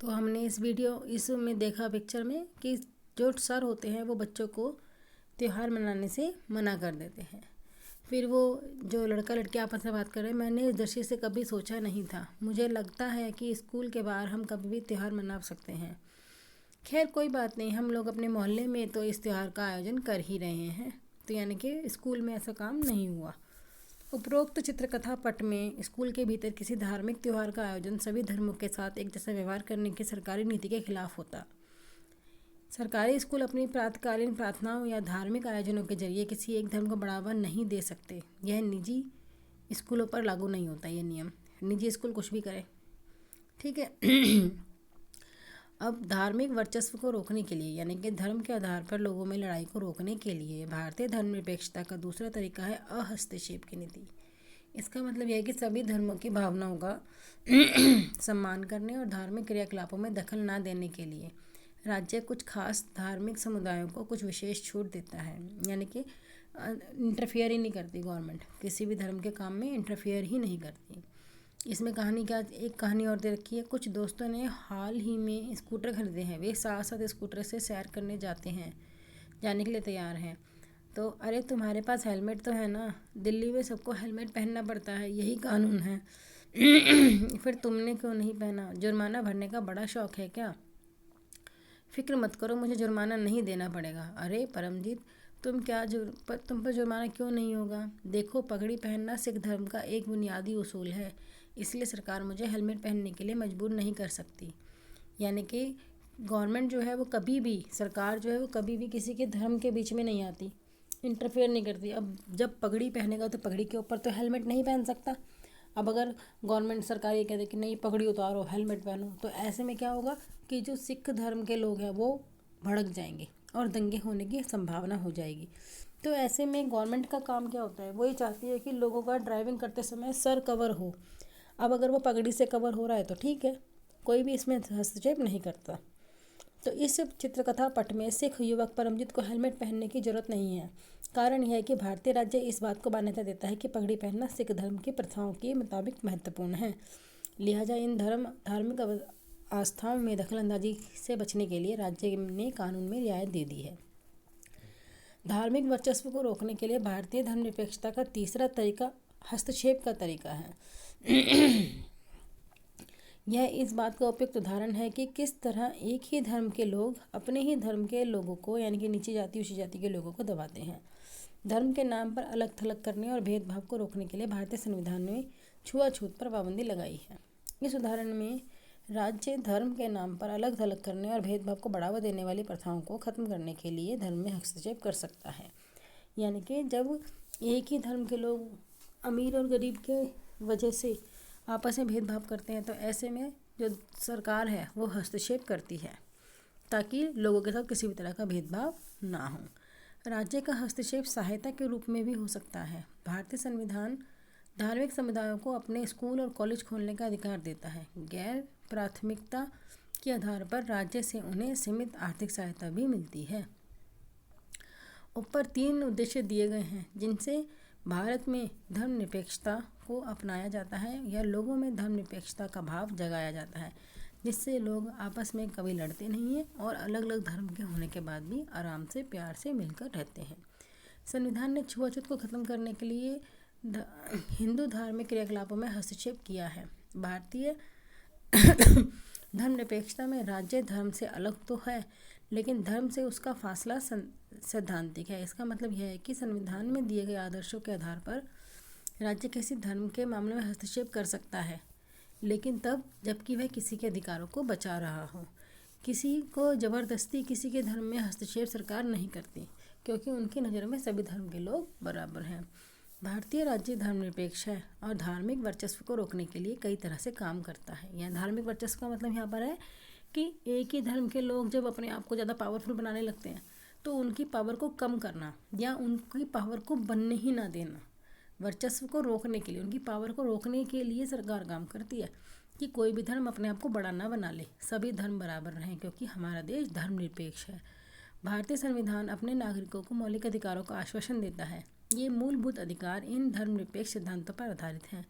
तो हमने इसमें देखा पिक्चर में कि जो सर होते हैं वो बच्चों को त्यौहार मनाने से मना कर देते हैं। फिर वो जो लड़का लड़की आपस में बात कर रहे हैं, मैंने इस दृष्टि से कभी सोचा नहीं था। मुझे लगता है कि स्कूल के बाहर हम कभी भी त्यौहार मना सकते हैं। खैर कोई बात नहीं, हम लोग अपने मोहल्ले में तो इस त्यौहार का आयोजन कर ही रहे हैं। तो यानी कि स्कूल में ऐसा काम नहीं हुआ। उपरोक्त चित्रकथा पट में स्कूल के भीतर किसी धार्मिक त्यौहार का आयोजन सभी धर्मों के साथ एक जैसा व्यवहार करने की सरकारी नीति के खिलाफ होता। सरकारी स्कूल अपनी प्रातकालीन प्रार्थनाओं या धार्मिक आयोजनों के जरिए किसी एक धर्म को बढ़ावा नहीं दे सकते। यह निजी स्कूलों पर लागू नहीं होता ये नियम। निजी स्कूल कुछ भी करे, ठीक है। अब धार्मिक वर्चस्व को रोकने के लिए यानी कि धर्म के आधार पर लोगों में लड़ाई को रोकने के लिए भारतीय धर्मनिरपेक्षता का दूसरा तरीका है अहस्तक्षेप की नीति। इसका मतलब यह है कि सभी धर्मों की भावनाओं का सम्मान करने और धार्मिक क्रियाकलापों में दखल ना देने के लिए राज्य कुछ खास धार्मिक समुदायों को कुछ विशेष छूट देता है। यानी कि इंटरफेयर ही नहीं करती गवर्नमेंट, किसी भी धर्म के काम में इंटरफेयर ही नहीं करती। इसमें एक कहानी और दे रखी है। कुछ दोस्तों ने हाल ही में स्कूटर खरीदे हैं। वे साथ साथ स्कूटर से सैर करने जाने के लिए तैयार हैं। तो अरे तुम्हारे पास हेलमेट तो है ना, दिल्ली में सबको हेलमेट पहनना पड़ता है, यही कानून है। फिर तुमने क्यों नहीं पहना? जुर्माना भरने का बड़ा शौक है क्या? फिक्र मत करो, मुझे जुर्माना नहीं देना पड़ेगा। अरे परमजीत, तुम पर जुर्माना क्यों नहीं होगा? देखो, पगड़ी पहनना सिख धर्म का एक बुनियादी उसूल है, इसलिए सरकार मुझे हेलमेट पहनने के लिए मजबूर नहीं कर सकती। यानी कि गवर्नमेंट जो है वो कभी भी, सरकार जो है वो कभी भी किसी के धर्म के बीच में नहीं आती, इंटरफेयर नहीं करती। अब जब पगड़ी पहनेगा तो पगड़ी के ऊपर तो हेलमेट नहीं पहन सकता। अब अगर गवर्नमेंट सरकार ये कह दे कि नहीं पगड़ी उतारो हेलमेट पहनो, तो ऐसे में क्या होगा कि जो सिख धर्म के लोग हैं वो भड़क जाएंगे और दंगे होने की संभावना हो जाएगी। तो ऐसे में गवर्नमेंट का काम क्या होता है, वो ये चाहती है कि लोगों का ड्राइविंग करते समय सर कवर हो। अब अगर वो पगड़ी से कवर हो रहा है तो ठीक है, कोई भी इसमें हस्तक्षेप नहीं करता। तो इस चित्रकथा पट में सिख युवक परमजीत को हेलमेट पहनने की जरूरत नहीं है। कारण यह है कि भारतीय राज्य इस बात को मान्यता देता है कि पगड़ी पहनना सिख धर्म की प्रथाओं के मुताबिक महत्वपूर्ण है। लिहाजा इन धार्मिक आस्थाओं में दखलंदाजी से बचने के लिए राज्य ने कानून में रियायत दे दी है। धार्मिक वर्चस्व को रोकने के लिए भारतीय धर्मनिरपेक्षता का तीसरा तरीका हस्तक्षेप का तरीका है। यह इस बात का उपयुक्त उदाहरण है कि किस तरह एक ही धर्म के लोग अपने ही धर्म के लोगों को यानी कि नीची जाति ऊंची जाति के लोगों को दबाते हैं। धर्म के नाम पर अलग थलग करने और भेदभाव को रोकने के लिए भारतीय संविधान ने छुआछूत पर पाबंदी लगाई है। इस उदाहरण में राज्य धर्म के नाम पर अलग थलग करने और भेदभाव को बढ़ावा देने वाली प्रथाओं को खत्म करने के लिए धर्म में हस्तक्षेप कर सकता है। यानी कि जब एक ही धर्म के लोग अमीर और गरीब के वजह से आपस में भेदभाव करते हैं, तो ऐसे में जो सरकार है वो हस्तक्षेप करती है ताकि लोगों के साथ किसी भी तरह का भेदभाव ना हो। राज्य का हस्तक्षेप सहायता के रूप में भी हो सकता है। भारतीय संविधान धार्मिक समुदायों को अपने स्कूल और कॉलेज खोलने का अधिकार देता है। गैर प्राथमिकता के आधार पर राज्य से उन्हें सीमित आर्थिक सहायता भी मिलती है। ऊपर 3 उद्देश्य दिए गए हैं जिनसे भारत में धर्मनिरपेक्षता को अपनाया जाता है या लोगों में धर्मनिरपेक्षता का भाव जगाया जाता है, जिससे लोग आपस में कभी लड़ते नहीं हैं और अलग अलग धर्म के होने के बाद भी आराम से प्यार से मिलकर रहते हैं। संविधान ने छुआछूत को खत्म करने के लिए हिंदू धार्मिक क्रियाकलापों में हस्तक्षेप किया है। भारतीय धर्मनिरपेक्षता में राज्य धर्म से अलग तो है, लेकिन धर्म से उसका फासला सैद्धांतिक है। इसका मतलब यह है कि संविधान में दिए गए आदर्शों के आधार पर राज्य किसी धर्म के मामले में हस्तक्षेप कर सकता है, लेकिन तब जबकि वह किसी के अधिकारों को बचा रहा हो। किसी को ज़बरदस्ती किसी के धर्म में हस्तक्षेप सरकार नहीं करती, क्योंकि उनकी नज़र में सभी धर्म के लोग बराबर हैं। भारतीय राज्य धर्मनिरपेक्ष है और धार्मिक वर्चस्व को रोकने के लिए कई तरह से काम करता है। यह धार्मिक वर्चस्व का मतलब यहाँ पर है कि एक ही धर्म के लोग जब अपने आप को ज़्यादा पावरफुल बनाने लगते हैं तो उनकी पावर को कम करना या उनकी पावर को बनने ही ना देना। वर्चस्व को रोकने के लिए, उनकी पावर को रोकने के लिए सरकार काम करती है कि कोई भी धर्म अपने आप को बड़ा ना बना ले, सभी धर्म बराबर रहें, क्योंकि हमारा देश धर्मनिरपेक्ष है। भारतीय संविधान अपने नागरिकों को मौलिक अधिकारों का आश्वासन देता है। ये मूलभूत अधिकार इन धर्मनिरपेक्ष सिद्धांतों पर आधारित हैं।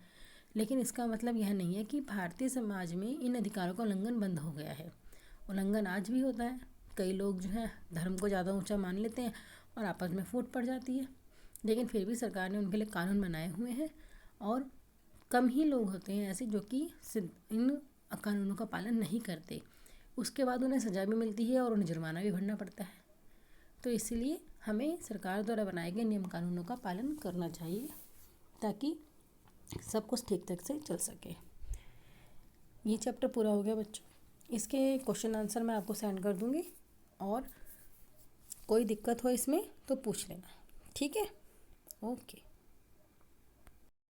लेकिन इसका मतलब यह नहीं है कि भारतीय समाज में इन अधिकारों का उल्लंघन बंद हो गया है। उल्लंघन आज भी होता है। कई लोग जो है धर्म को ज़्यादा ऊंचा मान लेते हैं और आपस में फूट पड़ जाती है। लेकिन फिर भी सरकार ने उनके लिए कानून बनाए हुए हैं और कम ही लोग होते हैं ऐसे जो कि इन कानूनों का पालन नहीं करते। उसके बाद उन्हें सज़ा भी मिलती है और उन्हें जुर्माना भी भरना पड़ता है। तो इसलिए हमें सरकार द्वारा बनाए गए नियम कानूनों का पालन करना चाहिए ताकि सब कुछ ठीक ठाक से चल सके। ये चैप्टर पूरा हो गया बच्चों। इसके क्वेश्चन आंसर मैं आपको सेंड कर दूँगी और कोई दिक्कत हो इसमें तो पूछ लेना, ठीक है? ओके।